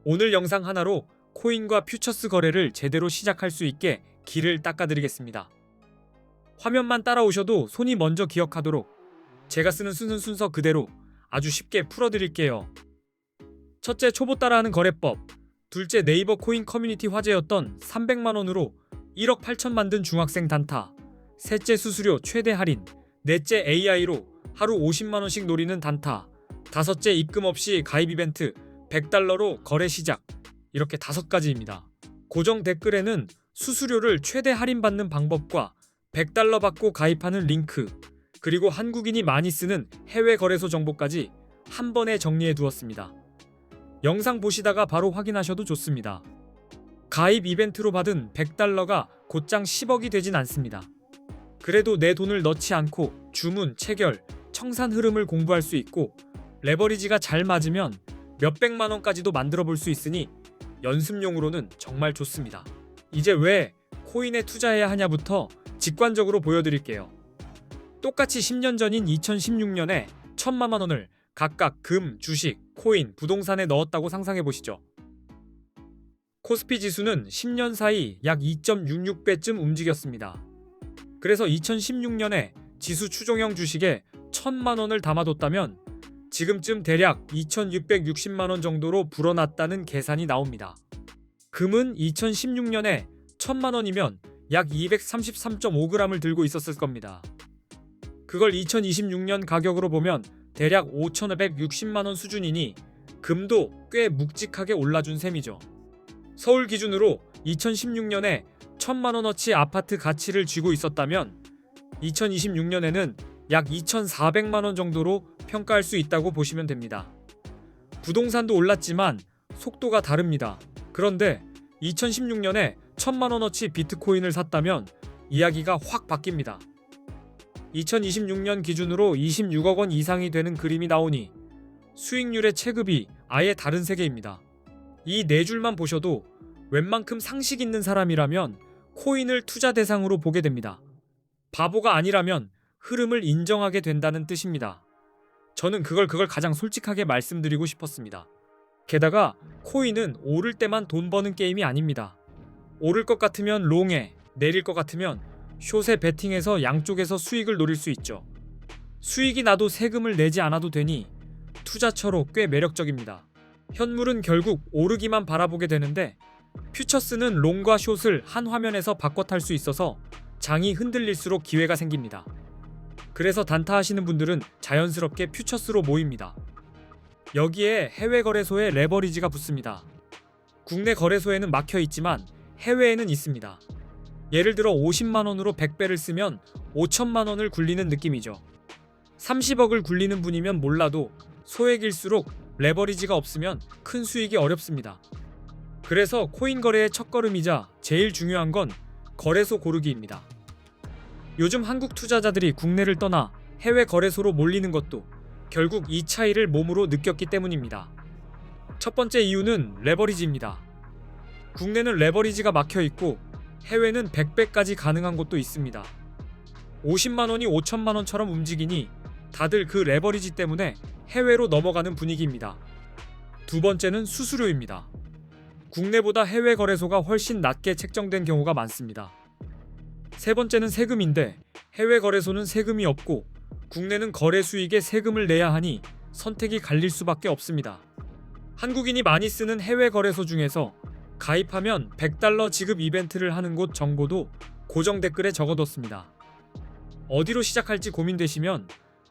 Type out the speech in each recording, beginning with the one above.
오늘 영상 하나로 코인과 퓨처스 거래를 제대로 시작할 수 있게 길을 닦아드리겠습니다. 화면만 따라오셔도 손이 먼저 기억하도록 제가 쓰는 순서 그대로 아주 쉽게 풀어드릴게요. 첫째, 초보 따라하는 거래법. 둘째, 네이버 코인 커뮤니티 화제였던 300만원으로 1억 8천 만든 중학생 단타. 셋째, 수수료 최대 할인. 넷째, AI로 하루 50만원씩 노리는 단타. 다섯째, 입금 없이 가입 이벤트 100달러로 거래 시작. 이렇게 5가지입니다. 고정 댓글에는 수수료를 최대 할인받는 방법과 100달러 받고 가입하는 링크, 그리고 한국인이 많이 쓰는 해외 거래소 정보까지 한 번에 정리해 두었습니다. 영상 보시다가 바로 확인하셔도 좋습니다. 가입 이벤트로 받은 100달러가 곧장 10억이 되진 않습니다. 그래도 내 돈을 넣지 않고 주문, 체결, 청산 흐름을 공부할 수 있고 레버리지가 잘 맞으면 몇백만원까지도 만들어 볼 수 있으니 연습용으로는 정말 좋습니다. 이제 왜 코인에 투자해야 하냐부터 직관적으로 보여드릴게요. 똑같이 10년 전인 2016년에 1000만원을 각각 금, 주식, 코인, 부동산에 넣었다고 상상해보시죠. 코스피 지수는 10년 사이 약 2.66배쯤 움직였습니다. 그래서 2016년에 지수 추종형 주식에 1000만원을 담아뒀다면 지금쯤 대략 2660만원 정도로 불어났다는 계산이 나옵니다. 금은 2016년에 1000만원이면 약 233.5g을 들고 있었을 겁니다. 그걸 2026년 가격으로 보면 대략 5560만원 수준이니 금도 꽤 묵직하게 올라준 셈이죠. 서울 기준으로 2016년에 1000만원어치 아파트 가치를 쥐고 있었다면 2026년에는 약 2400만원 정도로 평가할 수 있다고 보시면 됩니다. 부동산도 올랐지만 속도가 다릅니다. 그런데 2016년에 1000만원어치 비트코인을 샀다면 이야기가 확 바뀝니다. 2026년 기준으로 26억 원 이상이 되는 그림이 나오니 수익률의 체급이 아예 다른 세계입니다. 이 네 줄만 보셔도 웬만큼 상식 있는 사람이라면 코인을 투자 대상으로 보게 됩니다. 바보가 아니라면 흐름을 인정하게 된다는 뜻입니다. 저는 그걸 가장 솔직하게 말씀드리고 싶었습니다. 게다가 코인은 오를 때만 돈 버는 게임이 아닙니다. 오를 것 같으면 롱에, 내릴 것 같으면 숏에 베팅해서 양쪽에서 수익을 노릴 수 있죠. 수익이 나도 세금을 내지 않아도 되니 투자처로 꽤 매력적입니다. 현물은 결국 오르기만 바라보게 되는데 퓨처스는 롱과 숏을 한 화면에서 바꿔 탈 수 있어서 장이 흔들릴수록 기회가 생깁니다. 그래서 단타 하시는 분들은 자연스럽게 퓨처스로 모입니다. 여기에 해외 거래소에 레버리지가 붙습니다. 국내 거래소에는 막혀 있지만 해외에는 있습니다. 예를 들어 50만원으로 100배를 쓰면 5천만원을 굴리는 느낌이죠. 30억을 굴리는 분이면 몰라도 소액일수록 레버리지가 없으면 큰 수익이 어렵습니다. 그래서 코인 거래의 첫걸음이자 제일 중요한 건 거래소 고르기입니다. 요즘 한국 투자자들이 국내를 떠나 해외 거래소로 몰리는 것도 결국 이 차이를 몸으로 느꼈기 때문입니다. 첫 번째 이유는 레버리지입니다. 국내는 레버리지가 막혀 있고 해외는 100배까지 가능한 곳도 있습니다. 50만원이 5천만원처럼 움직이니 다들 그 레버리지 때문에 해외로 넘어가는 분위기입니다. 두 번째는 수수료입니다. 국내보다 해외 거래소가 훨씬 낮게 책정된 경우가 많습니다. 세 번째는 세금인데 해외 거래소는 세금이 없고 국내는 거래 수익에 세금을 내야 하니 선택이 갈릴 수밖에 없습니다. 한국인이 많이 쓰는 해외 거래소 중에서 가입하면 100달러 지급 이벤트를 하는 곳 정보도 고정 댓글에 적어뒀습니다. 어디로 시작할지 고민되시면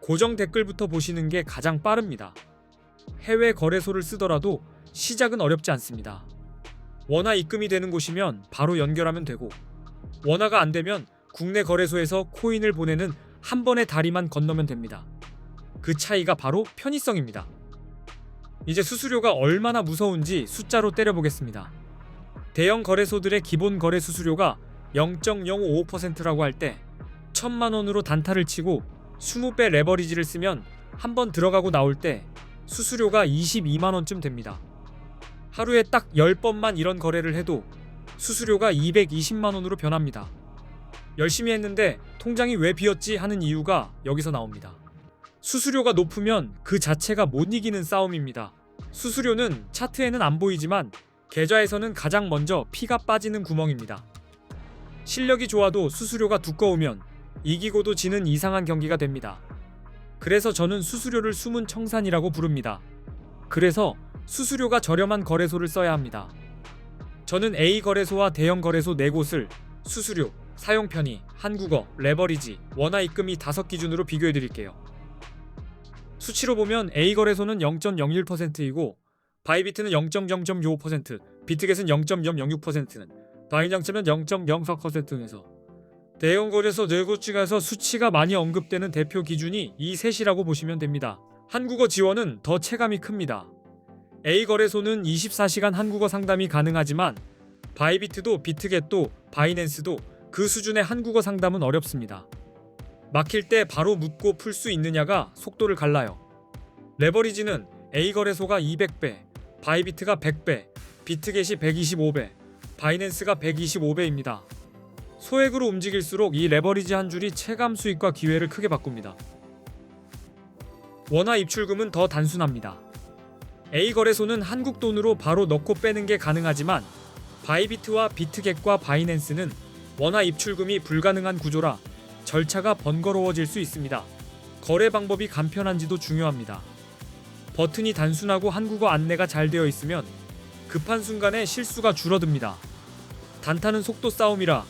고정 댓글부터 보시는 게 가장 빠릅니다. 해외 거래소를 쓰더라도 시작은 어렵지 않습니다. 원화 입금이 되는 곳이면 바로 연결하면 되고 원화가 안 되면 국내 거래소에서 코인을 보내는 한 번의 다리만 건너면 됩니다. 그 차이가 바로 편의성입니다. 이제 수수료가 얼마나 무서운지 숫자로 때려보겠습니다. 대형 거래소들의 기본 거래 수수료가 0.055%라고 할 때 1000만원으로 단타를 치고 20배 레버리지를 쓰면 한 번 들어가고 나올 때 수수료가 22만원쯤 됩니다. 하루에 딱 10번만 이런 거래를 해도 수수료가 220만원으로 변합니다. 열심히 했는데 통장이 왜 비었지 하는 이유가 여기서 나옵니다. 수수료가 높으면 그 자체가 못 이기는 싸움입니다. 수수료는 차트에는 안 보이지만 계좌에서는 가장 먼저 피가 빠지는 구멍입니다. 실력이 좋아도 수수료가 두꺼우면 이기고도 지는 이상한 경기가 됩니다. 그래서 저는 수수료를 숨은 청산이라고 부릅니다. 그래서 수수료가 저렴한 거래소를 써야 합니다. 저는 A 거래소와 대형 거래소 4곳을 수수료, 사용 편의, 한국어, 레버리지, 원화 입금이 5 기준으로 비교해 드릴게요. 수치로 보면 A 거래소는 0.01%이고 바이비트는 0.0.65%, 비트겟은 0.006%는 바이낸스는 0.04%에서 대형 거래소 4곳째가서 수치가 많이 언급되는 대표 기준이 이 셋이라고 보시면 됩니다. 한국어 지원은 더 체감이 큽니다. A 거래소는 24시간 한국어 상담이 가능하지만 바이비트도 비트겟도 바이낸스도 그 수준의 한국어 상담은 어렵습니다. 막힐 때 바로 묻고 풀 수 있느냐가 속도를 갈라요. 레버리지는 A 거래소가 200배, 바이비트가 100배, 비트겟이 125배, 바이낸스가 125배입니다. 소액으로 움직일수록 이 레버리지 한 줄이 체감 수익과 기회를 크게 바꿉니다. 원화 입출금은 더 단순합니다. A 거래소는 한국 돈으로 바로 넣고 빼는 게 가능하지만 바이비트와 비트겟과 바이낸스는 원화 입출금이 불가능한 구조라 절차가 번거로워질 수 있습니다. 거래 방법이 간편한지도 중요합니다. 버튼이 단순하고 한국어 안내가 잘 되어 있으면 급한 순간에 실수가 줄어듭니다. 단타는 속도 싸움이라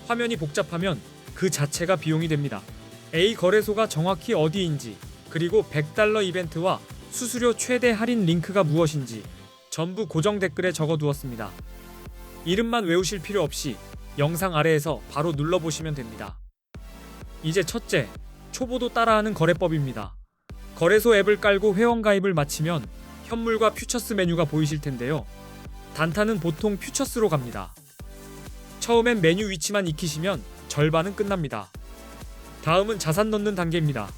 화면이 복잡하면 그 자체가 비용이 됩니다. A 거래소가 정확히 어디인지, 그리고 $100 이벤트와 수수료 최대 할인 링크가 무엇인지 전부 고정 댓글에 적어두었습니다. 이름만 외우실 필요 없이 영상 아래에서 바로 눌러보시면 됩니다. 이제 첫째, 초보도 따라하는 거래법입니다. 거래소 앱을 깔고 회원가입을 마치면 현물과 퓨처스 메뉴가 보이실 텐데요. 단타는 보통 퓨처스로 갑니다. 처음엔 메뉴 위치만 익히시면 절반은 끝납니다. 다음은 자산 넣는 단계입니다.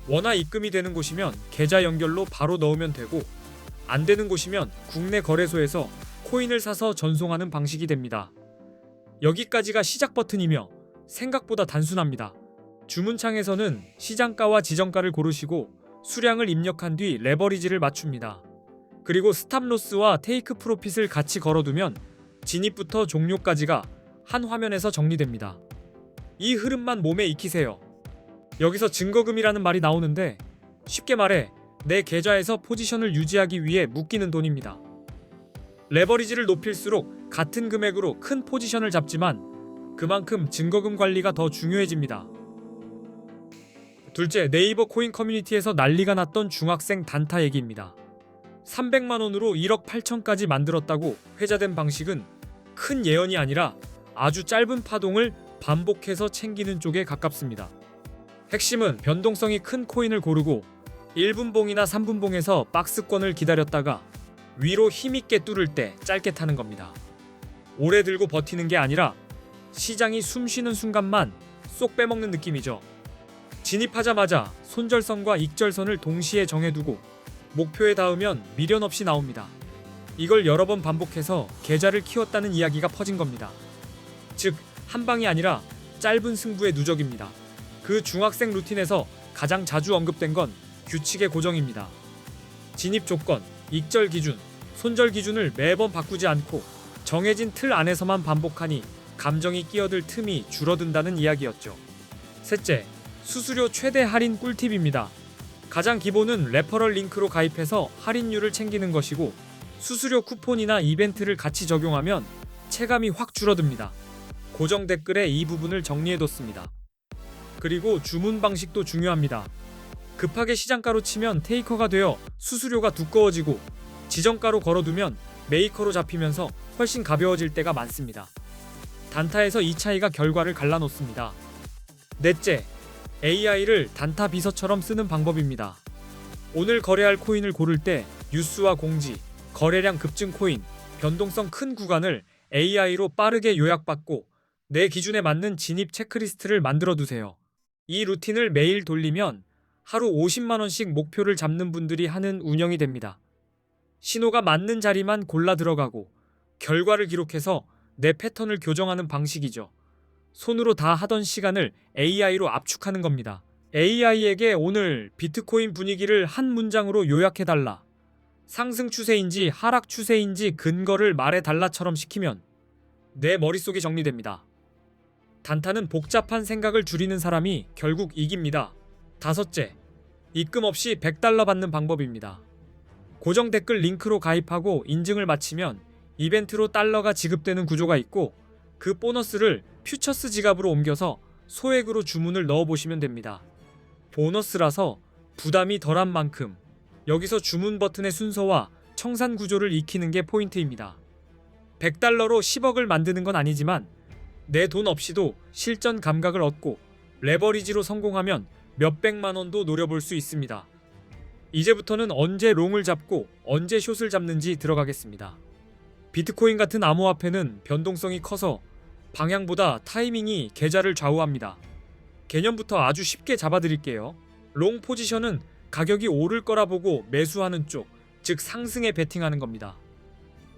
원화 입금이 되는 곳이면 계좌 연결로 바로 넣으면 되고, 안 되는 곳이면 국내 거래소에서 코인을 사서 전송하는 방식이 됩니다. 여기까지가 시작 버튼이며 생각보다 단순합니다. 주문창에서는 시장가와 지정가를 고르시고 수량을 입력한 뒤 레버리지를 맞춥니다. 그리고 스탑로스와 테이크 프로핏을 같이 걸어두면 진입부터 종료까지가 한 화면에서 정리됩니다. 이 흐름만 몸에 익히세요. 여기서 증거금이라는 말이 나오는데 쉽게 말해 내 계좌에서 포지션을 유지하기 위해 묶이는 돈입니다. 레버리지를 높일수록 같은 금액으로 큰 포지션을 잡지만 그만큼 증거금 관리가 더 중요해집니다. 둘째, 네이버 코인 커뮤니티에서 난리가 났던 중학생 단타 얘기입니다. 300만원으로 1억 8천까지 만들었다고 회자된 방식은 큰 예언이 아니라 아주 짧은 파동을 반복해서 챙기는 쪽에 가깝습니다. 핵심은 변동성이 큰 코인을 고르고 1분봉이나 3분봉에서 박스권을 기다렸다가 위로 힘있게 뚫을 때 짧게 타는 겁니다. 오래 들고 버티는 게 아니라 시장이 숨 쉬는 순간만 쏙 빼먹는 느낌이죠. 진입하자마자 손절선과 익절선을 동시에 정해두고 목표에 닿으면 미련 없이 나옵니다. 이걸 여러 번 반복해서 계좌를 키웠다는 이야기가 퍼진 겁니다. 즉, 한 방이 아니라 짧은 승부의 누적입니다. 그 중학생 루틴에서 가장 자주 언급된 건 규칙의 고정입니다. 진입 조건, 익절 기준, 손절 기준을 매번 바꾸지 않고 정해진 틀 안에서만 반복하니 감정이 끼어들 틈이 줄어든다는 이야기였죠. 셋째, 수수료 최대 할인 꿀팁입니다. 가장 기본은 레퍼럴 링크로 가입해서 할인율을 챙기는 것이고, 수수료 쿠폰이나 이벤트를 같이 적용하면 체감이 확 줄어듭니다. 고정 댓글에 이 부분을 정리해뒀습니다. 그리고 주문 방식도 중요합니다. 급하게 시장가로 치면 테이커가 되어 수수료가 두꺼워지고, 지정가로 걸어두면 메이커로 잡히면서 훨씬 가벼워질 때가 많습니다. 단타에서 이 차이가 결과를 갈라놓습니다. 넷째, AI를 단타 비서처럼 쓰는 방법입니다. 오늘 거래할 코인을 고를 때 뉴스와 공지, 거래량 급증 코인, 변동성 큰 구간을 AI로 빠르게 요약받고 내 기준에 맞는 진입 체크리스트를 만들어 두세요. 이 루틴을 매일 돌리면 하루 50만원씩 목표를 잡는 분들이 하는 운영이 됩니다. 신호가 맞는 자리만 골라 들어가고 결과를 기록해서 내 패턴을 교정하는 방식이죠. 손으로 다 하던 시간을 AI로 압축하는 겁니다. AI에게 오늘 비트코인 분위기를 한 문장으로 요약해달라. 상승 추세인지 하락 추세인지 근거를 말해달라처럼 시키면 내 머릿속이 정리됩니다. 단타는 복잡한 생각을 줄이는 사람이 결국 이깁니다. 다섯째, 입금 없이 $100 받는 방법입니다. 고정 댓글 링크로 가입하고 인증을 마치면 이벤트로 달러가 지급되는 구조가 있고 그 보너스를 퓨처스 지갑으로 옮겨서 소액으로 주문을 넣어보시면 됩니다. 보너스라서 부담이 덜한 만큼 여기서 주문 버튼의 순서와 청산 구조를 익히는 게 포인트입니다. $100로 10억을 만드는 건 아니지만 내 돈 없이도 실전 감각을 얻고 레버리지로 성공하면 몇백만 원도 노려볼 수 있습니다. 이제부터는 언제 롱을 잡고 언제 숏을 잡는지 들어가겠습니다. 비트코인 같은 암호화폐는 변동성이 커서 방향보다 타이밍이 계좌를 좌우합니다. 개념부터 아주 쉽게 잡아드릴게요. 롱 포지션은 가격이 오를 거라 보고 매수하는 쪽, 즉 상승에 베팅하는 겁니다.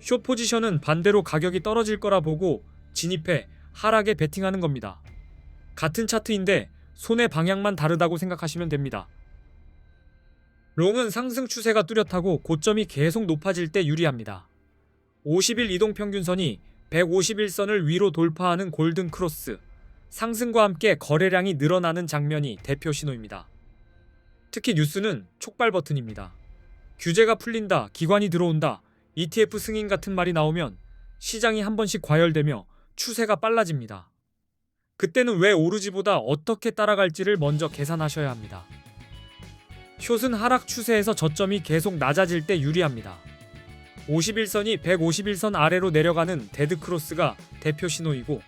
숏 포지션은 반대로 가격이 떨어질 거라 보고 진입해 하락에 베팅하는 겁니다. 같은 차트인데 손의 방향만 다르다고 생각하시면 됩니다. 롱은 상승 추세가 뚜렷하고 고점이 계속 높아질 때 유리합니다. 50일 이동평균선이 151선을 위로 돌파하는 골든 크로스, 상승과 함께 거래량이 늘어나는 장면이 대표 신호입니다. 특히 뉴스는 촉발 버튼입니다. 규제가 풀린다, 기관이 들어온다, ETF 승인 같은 말이 나오면 시장이 한 번씩 과열되며 추세가 빨라집니다. 그때는 왜 오르지보다 어떻게 따라갈지를 먼저 계산하셔야 합니다. 숏은 하락 추세에서 저점이 계속 낮아질 때 유리합니다. 51선이 151선 아래로 내려가는 데드크로스가 대표 신호이고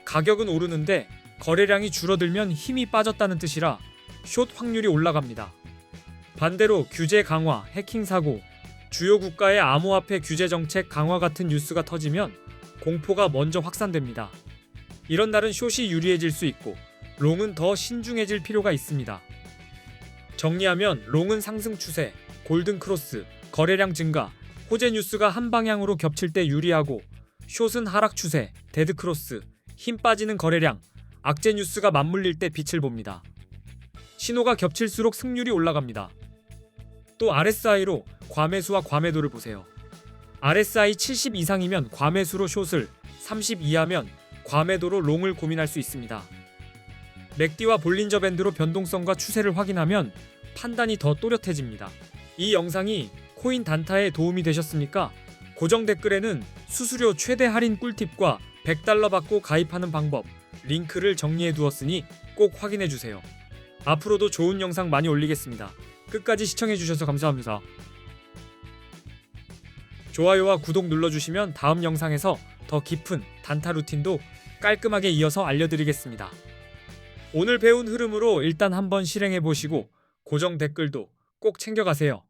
가격은 오르는데 거래량이 줄어들면 힘이 빠졌다는 뜻이라 숏 확률이 올라갑니다. 반대로 규제 강화, 해킹 사고, 주요 국가의 암호화폐 규제 정책 강화 같은 뉴스가 터지면 공포가 먼저 확산됩니다. 이런 날은 숏이 유리해질 수 있고 롱은 더 신중해질 필요가 있습니다. 정리하면 롱은 상승 추세, 골든 크로스, 거래량 증가, 호재 뉴스가 한 방향으로 겹칠 때 유리하고 숏은 하락 추세, 데드 크로스, 힘 빠지는 거래량, 악재 뉴스가 맞물릴 때 빛을 봅니다. 신호가 겹칠수록 승률이 올라갑니다. 또 RSI로 과매수와 과매도를 보세요. RSI 70 이상이면 과매수로 숏을, 30 이하면 과매도로 롱을 고민할 수 있습니다. 맥디와 볼린저 밴드로 변동성과 추세를 확인하면 판단이 더 또렷해집니다. 이 영상이 코인 단타에 도움이 되셨습니까? 고정 댓글에는 수수료 최대 할인 꿀팁과 $100 받고 가입하는 방법, 링크를 정리해 두었으니 꼭 확인해 주세요. 앞으로도 좋은 영상 많이 올리겠습니다. 끝까지 시청해 주셔서 감사합니다. 좋아요와 구독 눌러주시면 다음 영상에서 더 깊은 단타 루틴도 깔끔하게 이어서 알려드리겠습니다. 오늘 배운 흐름으로 일단 한번 실행해 보시고 고정 댓글도 꼭 챙겨가세요.